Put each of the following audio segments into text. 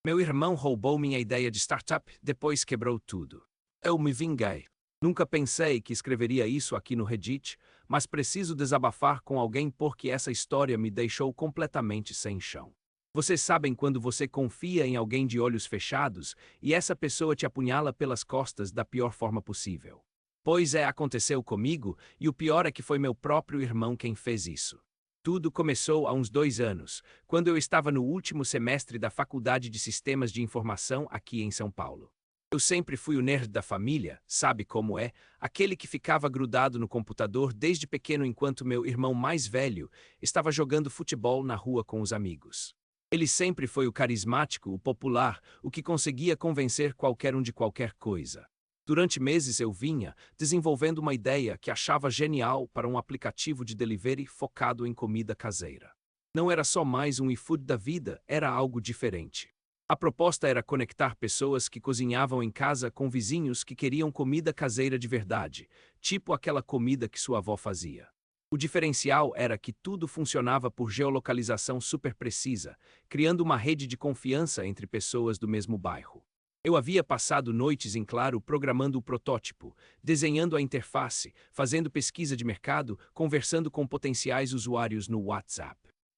Meu irmão roubou minha ideia de startup, depois quebrou tudo. Eu me vinguei. Nunca pensei que escreveria isso aqui no Reddit, mas preciso desabafar com alguém porque essa história me deixou completamente sem chão. Vocês sabem quando você confia em alguém de olhos fechados e essa pessoa te apunhala pelas costas da pior forma possível. Pois é, aconteceu comigo, e o pior é que foi meu próprio irmão quem fez isso. Tudo começou há uns 2 anos, quando eu estava no último semestre da Faculdade de Sistemas de Informação aqui em São Paulo. Eu sempre fui o nerd da família, sabe como é, aquele que ficava grudado no computador desde pequeno enquanto meu irmão mais velho estava jogando futebol na rua com os amigos. Ele sempre foi o carismático, o popular, o que conseguia convencer qualquer um de qualquer coisa. Durante meses eu vinha desenvolvendo uma ideia que achava genial para um aplicativo de delivery focado em comida caseira. Não era só mais um iFood da vida, era algo diferente. A proposta era conectar pessoas que cozinhavam em casa com vizinhos que queriam comida caseira de verdade, tipo aquela comida que sua avó fazia. O diferencial era que tudo funcionava por geolocalização super precisa, criando uma rede de confiança entre pessoas do mesmo bairro. Eu havia passado noites em claro programando o protótipo, desenhando a interface, fazendo pesquisa de mercado, conversando com potenciais usuários no WhatsApp.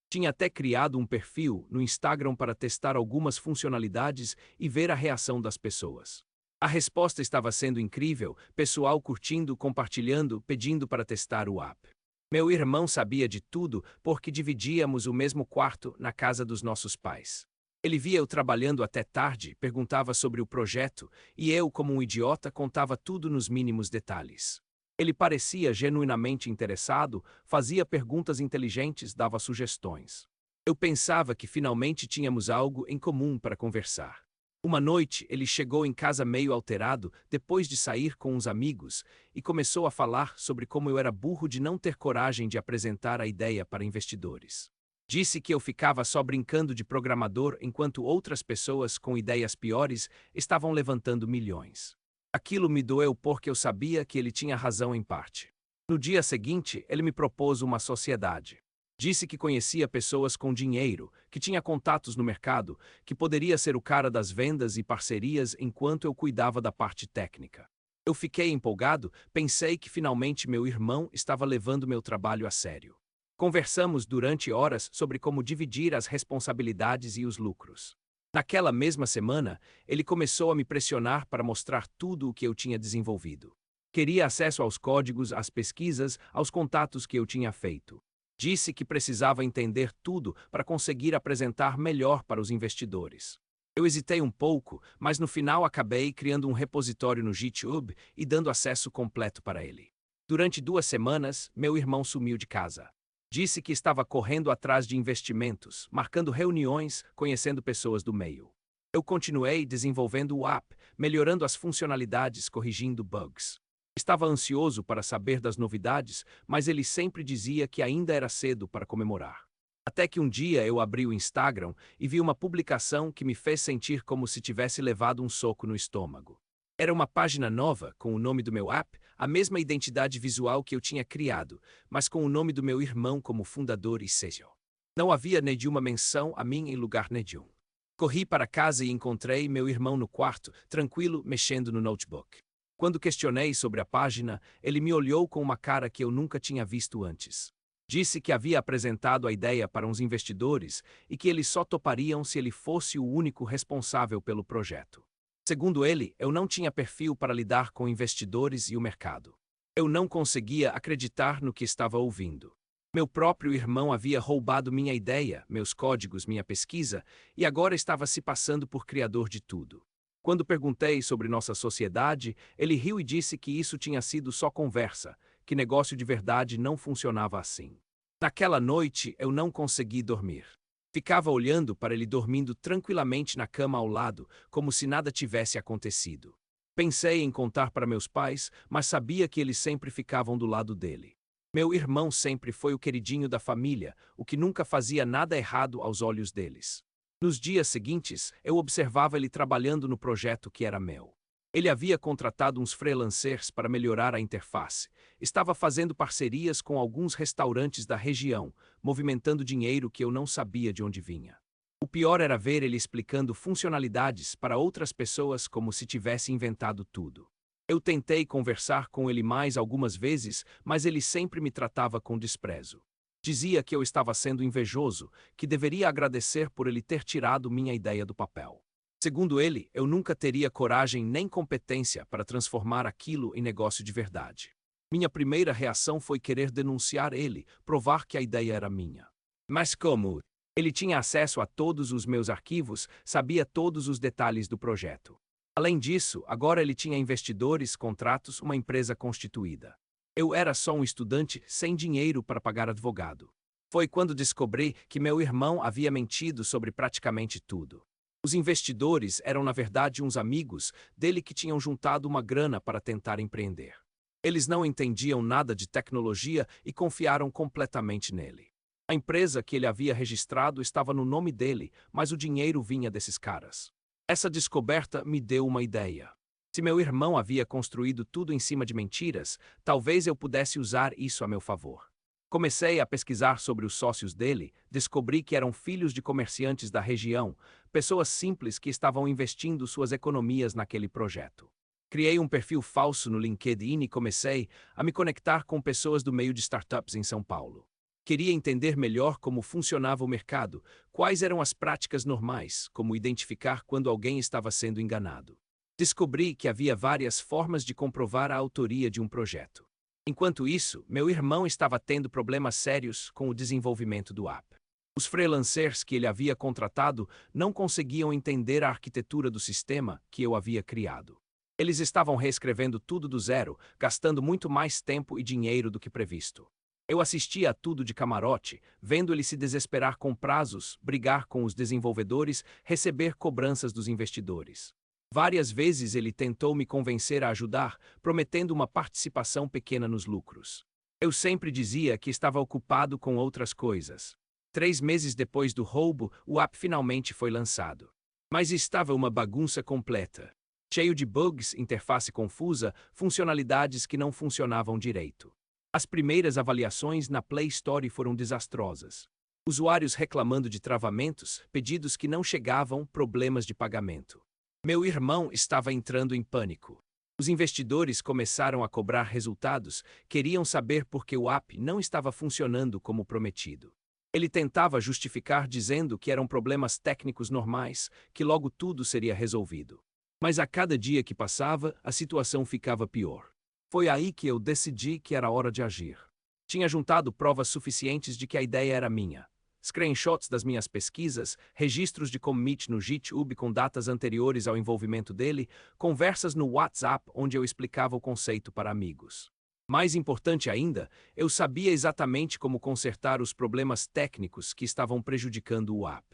Tinha até criado um perfil no Instagram para testar algumas funcionalidades e ver a reação das pessoas. A resposta estava sendo incrível, pessoal curtindo, compartilhando, pedindo para testar o app. Meu irmão sabia de tudo porque dividíamos o mesmo quarto na casa dos nossos pais. Ele via eu trabalhando até tarde, perguntava sobre o projeto, e eu, como um idiota, contava tudo nos mínimos detalhes. Ele parecia genuinamente interessado, fazia perguntas inteligentes, dava sugestões. Eu pensava que finalmente tínhamos algo em comum para conversar. Uma noite, ele chegou em casa meio alterado, depois de sair com uns amigos, e começou a falar sobre como eu era burro de não ter coragem de apresentar a ideia para investidores. Disse que eu ficava só brincando de programador enquanto outras pessoas com ideias piores estavam levantando milhões. Aquilo me doeu porque eu sabia que ele tinha razão em parte. No dia seguinte, ele me propôs uma sociedade. Disse que conhecia pessoas com dinheiro, que tinha contatos no mercado, que poderia ser o cara das vendas e parcerias enquanto eu cuidava da parte técnica. Eu fiquei empolgado, pensei que finalmente meu irmão estava levando meu trabalho a sério. Conversamos durante horas sobre como dividir as responsabilidades e os lucros. Naquela mesma semana, ele começou a me pressionar para mostrar tudo o que eu tinha desenvolvido. Queria acesso aos códigos, às pesquisas, aos contatos que eu tinha feito. Disse que precisava entender tudo para conseguir apresentar melhor para os investidores. Eu hesitei um pouco, mas no final acabei criando um repositório no GitHub e dando acesso completo para ele. Durante 2 semanas, meu irmão sumiu de casa. Disse que estava correndo atrás de investimentos, marcando reuniões, conhecendo pessoas do meio. Eu continuei desenvolvendo o app, melhorando as funcionalidades, corrigindo bugs. Estava ansioso para saber das novidades, mas ele sempre dizia que ainda era cedo para comemorar. Até que um dia eu abri o Instagram e vi uma publicação que me fez sentir como se tivesse levado um soco no estômago. Era uma página nova, com o nome do meu app, a mesma identidade visual que eu tinha criado, mas com o nome do meu irmão como fundador e CEO. Não havia nenhuma menção a mim em lugar nenhum. Corri para casa e encontrei meu irmão no quarto, tranquilo, mexendo no notebook. Quando questionei sobre a página, ele me olhou com uma cara que eu nunca tinha visto antes. Disse que havia apresentado a ideia para uns investidores e que eles só topariam se ele fosse o único responsável pelo projeto. Segundo ele, eu não tinha perfil para lidar com investidores e o mercado. Eu não conseguia acreditar no que estava ouvindo. Meu próprio irmão havia roubado minha ideia, meus códigos, minha pesquisa, e agora estava se passando por criador de tudo. Quando perguntei sobre nossa sociedade, ele riu e disse que isso tinha sido só conversa, que negócio de verdade não funcionava assim. Naquela noite, eu não consegui dormir. Ficava olhando para ele dormindo tranquilamente na cama ao lado, como se nada tivesse acontecido. Pensei em contar para meus pais, mas sabia que eles sempre ficavam do lado dele. Meu irmão sempre foi o queridinho da família, o que nunca fazia nada errado aos olhos deles. Nos dias seguintes, eu observava ele trabalhando no projeto que era meu. Ele havia contratado uns freelancers para melhorar a interface. Estava fazendo parcerias com alguns restaurantes da região, movimentando dinheiro que eu não sabia de onde vinha. O pior era ver ele explicando funcionalidades para outras pessoas como se tivesse inventado tudo. Eu tentei conversar com ele mais algumas vezes, mas ele sempre me tratava com desprezo. Dizia que eu estava sendo invejoso, que deveria agradecer por ele ter tirado minha ideia do papel. Segundo ele, eu nunca teria coragem nem competência para transformar aquilo em negócio de verdade. Minha primeira reação foi querer denunciar ele, provar que a ideia era minha. Mas como ele tinha acesso a todos os meus arquivos, sabia todos os detalhes do projeto. Além disso, agora ele tinha investidores, contratos, uma empresa constituída. Eu era só um estudante sem dinheiro para pagar advogado. Foi quando descobri que meu irmão havia mentido sobre praticamente tudo. Os investidores eram, na verdade, uns amigos dele que tinham juntado uma grana para tentar empreender. Eles não entendiam nada de tecnologia e confiaram completamente nele. A empresa que ele havia registrado estava no nome dele, mas o dinheiro vinha desses caras. Essa descoberta me deu uma ideia. Se meu irmão havia construído tudo em cima de mentiras, talvez eu pudesse usar isso a meu favor. Comecei a pesquisar sobre os sócios dele, descobri que eram filhos de comerciantes da região, pessoas simples que estavam investindo suas economias naquele projeto. Criei um perfil falso no LinkedIn e comecei a me conectar com pessoas do meio de startups em São Paulo. Queria entender melhor como funcionava o mercado, quais eram as práticas normais, como identificar quando alguém estava sendo enganado. Descobri que havia várias formas de comprovar a autoria de um projeto. Enquanto isso, meu irmão estava tendo problemas sérios com o desenvolvimento do app. Os freelancers que ele havia contratado não conseguiam entender a arquitetura do sistema que eu havia criado. Eles estavam reescrevendo tudo do zero, gastando muito mais tempo e dinheiro do que previsto. Eu assistia a tudo de camarote, vendo ele se desesperar com prazos, brigar com os desenvolvedores, receber cobranças dos investidores. Várias vezes ele tentou me convencer a ajudar, prometendo uma participação pequena nos lucros. Eu sempre dizia que estava ocupado com outras coisas. 3 meses depois do roubo, o app finalmente foi lançado. Mas estava uma bagunça completa. Cheio de bugs, interface confusa, funcionalidades que não funcionavam direito. As primeiras avaliações na Play Store foram desastrosas. Usuários reclamando de travamentos, pedidos que não chegavam, problemas de pagamento. Meu irmão estava entrando em pânico. Os investidores começaram a cobrar resultados, queriam saber por que o app não estava funcionando como prometido. Ele tentava justificar dizendo que eram problemas técnicos normais, que logo tudo seria resolvido. Mas a cada dia que passava, a situação ficava pior. Foi aí que eu decidi que era hora de agir. Tinha juntado provas suficientes de que a ideia era minha. Screenshots das minhas pesquisas, registros de commit no GitHub com datas anteriores ao envolvimento dele, conversas no WhatsApp onde eu explicava o conceito para amigos. Mais importante ainda, eu sabia exatamente como consertar os problemas técnicos que estavam prejudicando o app.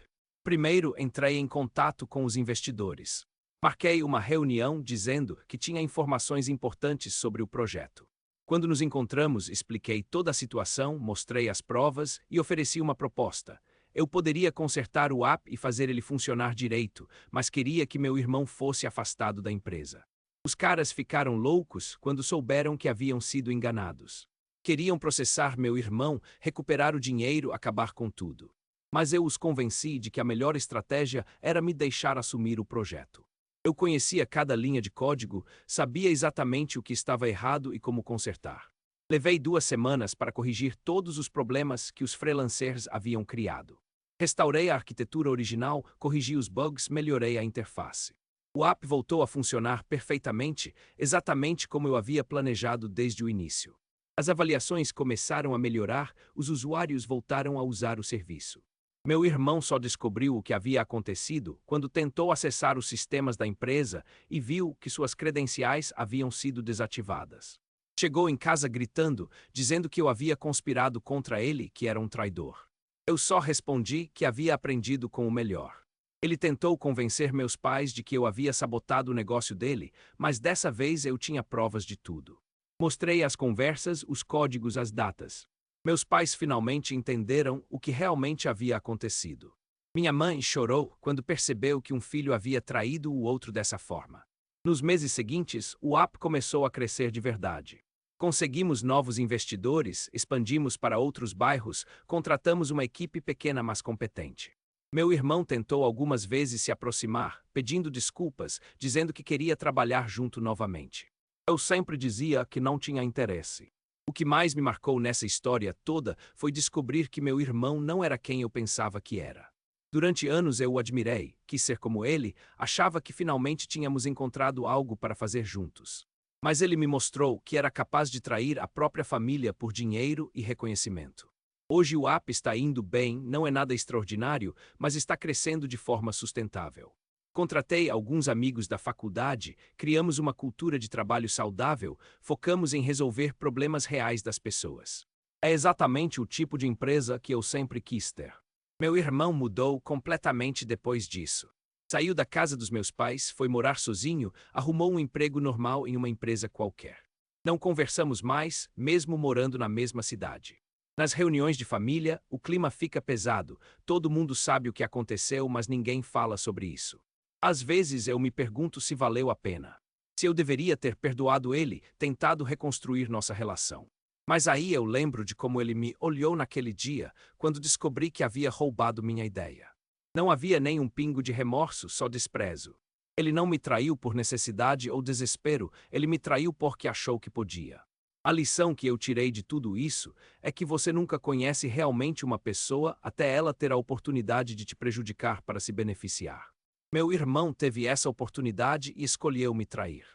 Primeiro, entrei em contato com os investidores. Marquei uma reunião dizendo que tinha informações importantes sobre o projeto. Quando nos encontramos, expliquei toda a situação, mostrei as provas e ofereci uma proposta. Eu poderia consertar o app e fazer ele funcionar direito, mas queria que meu irmão fosse afastado da empresa. Os caras ficaram loucos quando souberam que haviam sido enganados. Queriam processar meu irmão, recuperar o dinheiro, acabar com tudo. Mas eu os convenci de que a melhor estratégia era me deixar assumir o projeto. Eu conhecia cada linha de código, sabia exatamente o que estava errado e como consertar. Levei 2 semanas para corrigir todos os problemas que os freelancers haviam criado. Restaurei a arquitetura original, corrigi os bugs, melhorei a interface. O app voltou a funcionar perfeitamente, exatamente como eu havia planejado desde o início. As avaliações começaram a melhorar, os usuários voltaram a usar o serviço. Meu irmão só descobriu o que havia acontecido quando tentou acessar os sistemas da empresa e viu que suas credenciais haviam sido desativadas. Chegou em casa gritando, dizendo que eu havia conspirado contra ele, que era um traidor. Eu só respondi que havia aprendido com o melhor. Ele tentou convencer meus pais de que eu havia sabotado o negócio dele, mas dessa vez eu tinha provas de tudo. Mostrei as conversas, os códigos, as datas. Meus pais finalmente entenderam o que realmente havia acontecido. Minha mãe chorou quando percebeu que um filho havia traído o outro dessa forma. Nos meses seguintes, o app começou a crescer de verdade. Conseguimos novos investidores, expandimos para outros bairros, contratamos uma equipe pequena mas competente. Meu irmão tentou algumas vezes se aproximar, pedindo desculpas, dizendo que queria trabalhar junto novamente. Eu sempre dizia que não tinha interesse. O que mais me marcou nessa história toda foi descobrir que meu irmão não era quem eu pensava que era. Durante anos eu o admirei, quis ser como ele, achava que finalmente tínhamos encontrado algo para fazer juntos. Mas ele me mostrou que era capaz de trair a própria família por dinheiro e reconhecimento. Hoje o app está indo bem, não é nada extraordinário, mas está crescendo de forma sustentável. Contratei alguns amigos da faculdade, criamos uma cultura de trabalho saudável, focamos em resolver problemas reais das pessoas. É exatamente o tipo de empresa que eu sempre quis ter. Meu irmão mudou completamente depois disso. Saiu da casa dos meus pais, foi morar sozinho, arrumou um emprego normal em uma empresa qualquer. Não conversamos mais, mesmo morando na mesma cidade. Nas reuniões de família, o clima fica pesado, todo mundo sabe o que aconteceu, mas ninguém fala sobre isso. Às vezes eu me pergunto se valeu a pena. Se eu deveria ter perdoado ele, tentado reconstruir nossa relação. Mas aí eu lembro de como ele me olhou naquele dia, quando descobri que havia roubado minha ideia. Não havia nem um pingo de remorso, só desprezo. Ele não me traiu por necessidade ou desespero, ele me traiu porque achou que podia. A lição que eu tirei de tudo isso é que você nunca conhece realmente uma pessoa até ela ter a oportunidade de te prejudicar para se beneficiar. Meu irmão teve essa oportunidade e escolheu me trair.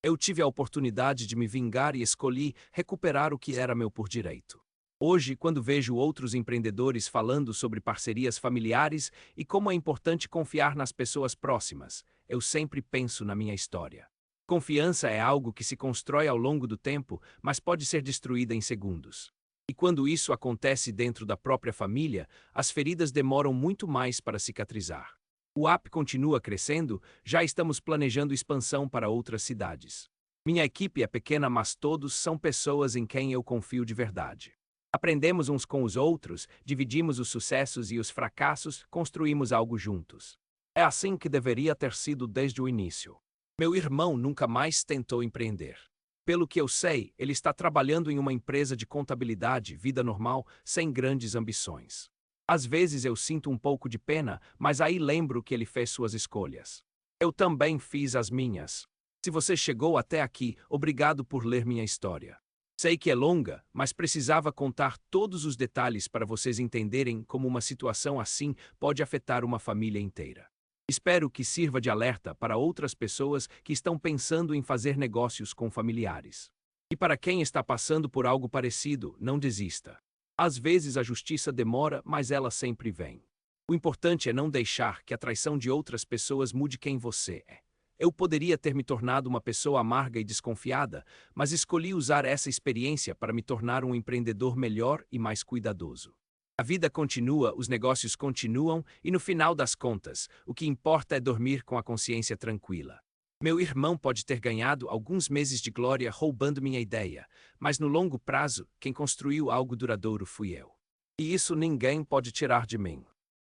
Eu tive a oportunidade de me vingar e escolhi recuperar o que era meu por direito. Hoje, quando vejo outros empreendedores falando sobre parcerias familiares e como é importante confiar nas pessoas próximas, eu sempre penso na minha história. Confiança é algo que se constrói ao longo do tempo, mas pode ser destruída em segundos. E quando isso acontece dentro da própria família, as feridas demoram muito mais para cicatrizar. O app continua crescendo, já estamos planejando expansão para outras cidades. Minha equipe é pequena, mas todos são pessoas em quem eu confio de verdade. Aprendemos uns com os outros, dividimos os sucessos e os fracassos, construímos algo juntos. É assim que deveria ter sido desde o início. Meu irmão nunca mais tentou empreender. Pelo que eu sei, ele está trabalhando em uma empresa de contabilidade, vida normal, sem grandes ambições. Às vezes eu sinto um pouco de pena, mas aí lembro que ele fez suas escolhas. Eu também fiz as minhas. Se você chegou até aqui, obrigado por ler minha história. Sei que é longa, mas precisava contar todos os detalhes para vocês entenderem como uma situação assim pode afetar uma família inteira. Espero que sirva de alerta para outras pessoas que estão pensando em fazer negócios com familiares. E para quem está passando por algo parecido, não desista. Às vezes a justiça demora, mas ela sempre vem. O importante é não deixar que a traição de outras pessoas mude quem você é. Eu poderia ter me tornado uma pessoa amarga e desconfiada, mas escolhi usar essa experiência para me tornar um empreendedor melhor e mais cuidadoso. A vida continua, os negócios continuam e, no final das contas, o que importa é dormir com a consciência tranquila. Meu irmão pode ter ganhado alguns meses de glória roubando minha ideia, mas no longo prazo, quem construiu algo duradouro fui eu. E isso ninguém pode tirar de mim.